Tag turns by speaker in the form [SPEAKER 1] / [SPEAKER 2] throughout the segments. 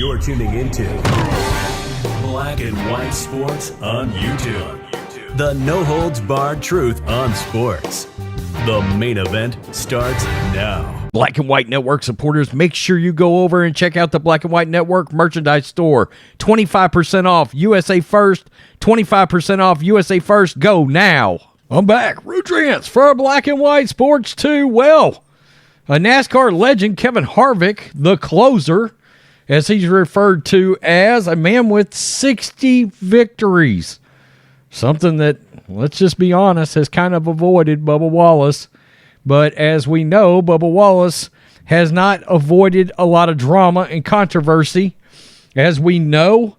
[SPEAKER 1] You're tuning into Black and White Sports on YouTube. The no-holds-barred truth on sports. The main event starts now.
[SPEAKER 2] Black and White Network supporters, make sure you go over and check out the Black and White Network merchandise store. 25% off USA First. 25% off USA First. Go now. I'm back. Rudrance for Black and White Sports 2. Well, a NASCAR legend, Kevin Harvick, the closer, as he's referred to as, a man with 60 victories. Something that, let's just be honest, has kind of avoided Bubba Wallace. But as we know, Bubba Wallace has not avoided a lot of drama and controversy. As we know,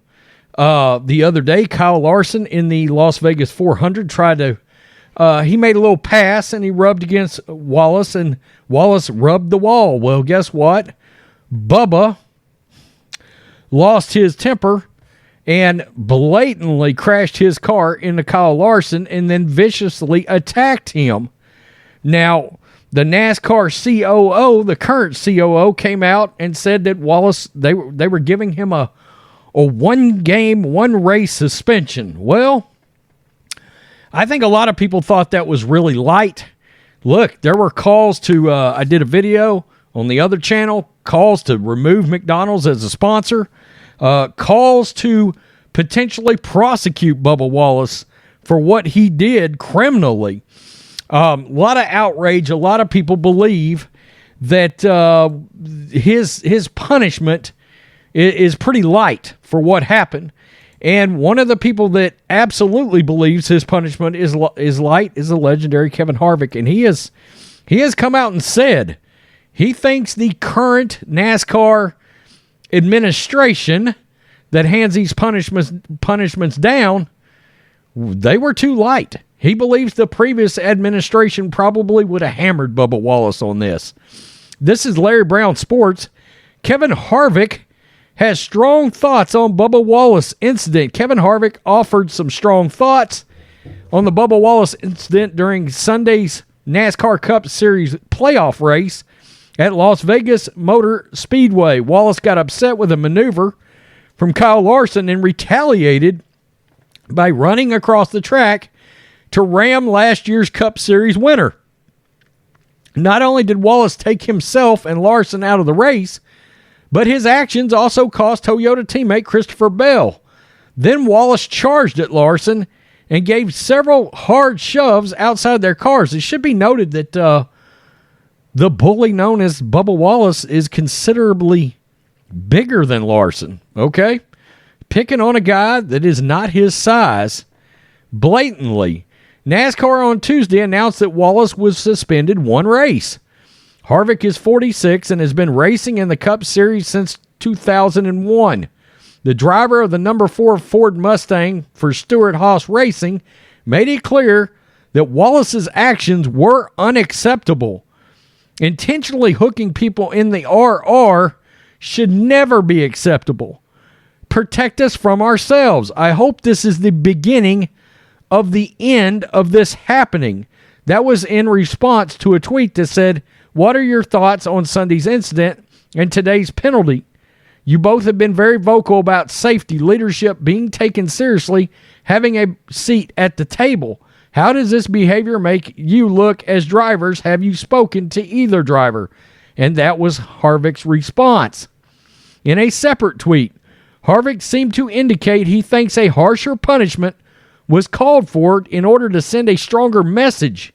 [SPEAKER 2] the other day, Kyle Larson in the Las Vegas 400 tried to, he made a little pass and he rubbed against Wallace, and Wallace rubbed the wall. Well, guess what? Bubba lost his temper and blatantly crashed his car into Kyle Larson and then viciously attacked him. Now, the NASCAR COO, the current COO, came out and said that Wallace, they were giving him a one-game, one-race suspension. Well, I think a lot of people thought that was really light. Look, there were calls to, I did a video on the other channel, calls to remove McDonald's as a sponsor, calls to potentially prosecute Bubba Wallace for what he did criminally. A lot of outrage. A lot of people believe that his punishment is pretty light for what happened. And one of the people that absolutely believes his punishment is light is the legendary Kevin Harvick. And he has come out and said he thinks the current NASCAR administration that hands these punishments down, they were too light. He believes the previous administration probably would have hammered Bubba Wallace on this. This is Larry Brown Sports. Kevin Harvick has strong thoughts on Bubba Wallace incident. Kevin Harvick offered some strong thoughts on the Bubba Wallace incident during Sunday's NASCAR Cup Series playoff race at Las Vegas Motor Speedway. Wallace got upset with a maneuver from Kyle Larson and retaliated by running across the track to ram last year's Cup Series winner. Not only did Wallace take himself and Larson out of the race, but his actions also cost Toyota teammate Christopher Bell. Then Wallace charged at Larson and gave several hard shoves outside their cars. It should be noted that the bully known as Bubba Wallace is considerably bigger than Larson, okay? Picking on a guy that is not his size blatantly. NASCAR on Tuesday announced that Wallace was suspended one race. Harvick is 46 and has been racing in the Cup Series since 2001. The driver of the number 4 Ford Mustang for Stewart-Haas Racing made it clear that Wallace's actions were unacceptable. Intentionally hooking people in the RR should never be acceptable. Protect us from ourselves. I hope this is the beginning of the end of this happening. That was in response to a tweet that said, "What are your thoughts on Sunday's incident and today's penalty? You both have been very vocal about safety, leadership, being taken seriously, having a seat at the table. How does this behavior make you look as drivers? Have you spoken to either driver?" And that was Harvick's response. In a separate tweet, Harvick seemed to indicate he thinks a harsher punishment was called for in order to send a stronger message.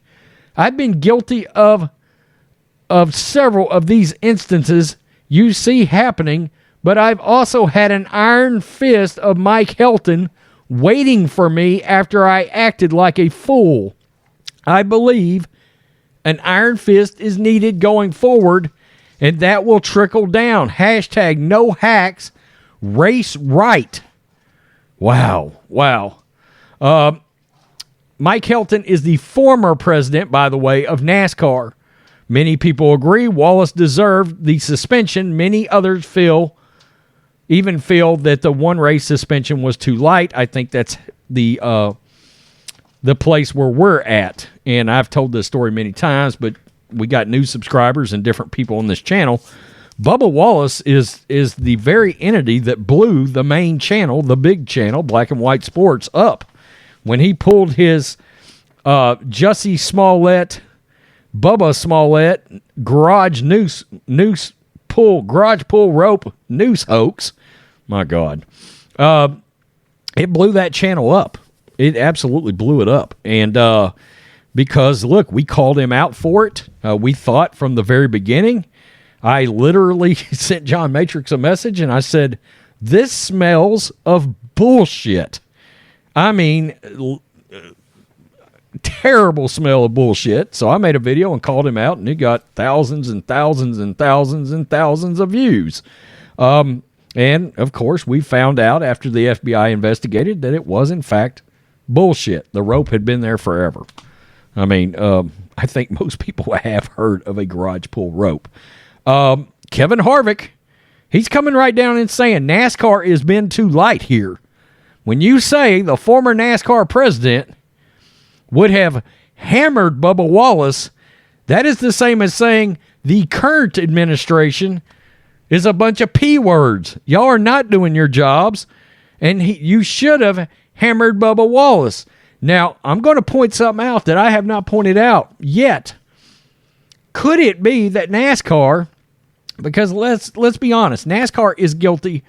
[SPEAKER 2] I've been guilty of several of these instances you see happening, but I've also had an iron fist of Mike Helton waiting for me after I acted like a fool. I believe an iron fist is needed going forward, and that will trickle down. Hashtag no hacks, race right. Wow. Mike Helton is the former president, by the way, of NASCAR. Many people agree Wallace deserved the suspension. Many others even feel that the one race suspension was too light. I think that's the place where we're at. And I've told this story many times, but we got new subscribers and different people on this channel. Bubba Wallace is the very entity that blew the main channel, the big channel, Black and White Sports, up when he pulled his Jussie Smollett, Bubba Smollett garage pull rope noose hoax. My God. It blew that channel up. It absolutely blew it up. And because, look, we called him out for it. We thought from the very beginning. I literally sent John Matrix a message, and I said, this smells of bullshit. I mean, terrible smell of bullshit. So I made a video and called him out, and it got thousands and thousands and thousands and thousands of views. And, of course, we found out after the FBI investigated that it was, in fact, bullshit. The rope had been there forever. I mean, I think most people have heard of a garage pull rope. Kevin Harvick, he's coming right down and saying NASCAR has been too light here. When you say the former NASCAR president would have hammered Bubba Wallace, that is the same as saying the current administration is a bunch of P words. Y'all are not doing your jobs, and you should have hammered Bubba Wallace. Now, I'm going to point something out that I have not pointed out yet. Could it be that NASCAR, because let's be honest, NASCAR is guilty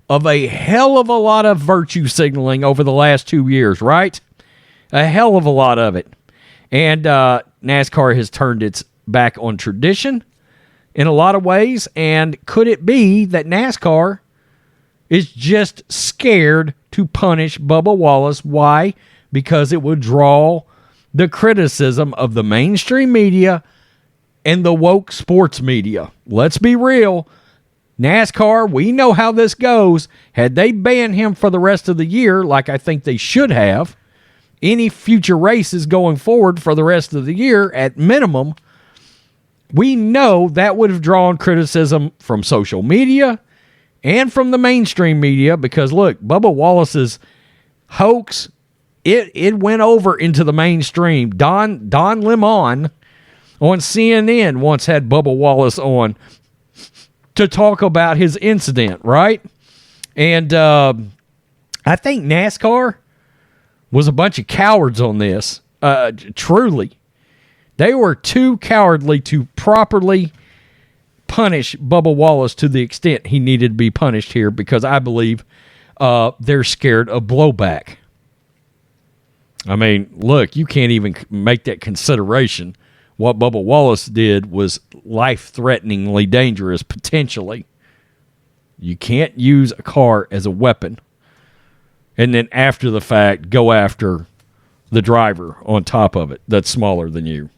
[SPEAKER 2] of a hell of a lot of virtue signaling over the last 2 years, right? A hell of a lot of it. And NASCAR has turned its back on tradition in a lot of ways. And could it be that NASCAR is just scared to punish Bubba Wallace? Why? Because it would draw the criticism of the mainstream media and the woke sports media. Let's be real. NASCAR, we know how this goes. Had they banned him for the rest of the year, like I think they should have, any future races going forward for the rest of the year, at minimum, we know that would have drawn criticism from social media and from the mainstream media because, look, Bubba Wallace's hoax, it went over into the mainstream. Don Lemon on CNN once had Bubba Wallace on to talk about his incident, right? And I think NASCAR was a bunch of cowards on this. Truly. They were too cowardly to properly punish Bubba Wallace to the extent he needed to be punished here because I believe they're scared of blowback. I mean, look, you can't even make that consideration. What Bubba Wallace did was life-threateningly dangerous, potentially. You can't use a car as a weapon and then after the fact go after the driver on top of it that's smaller than you.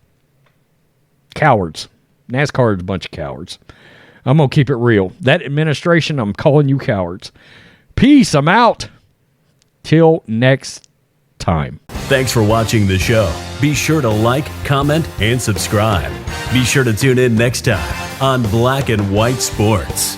[SPEAKER 2] Cowards. NASCAR is a bunch of cowards. I'm going to keep it real. That administration, I'm calling you cowards. Peace. I'm out. Till next time.
[SPEAKER 1] Thanks for watching the show. Be sure to like, comment, and subscribe. Be sure to tune in next time on Black and White Sports.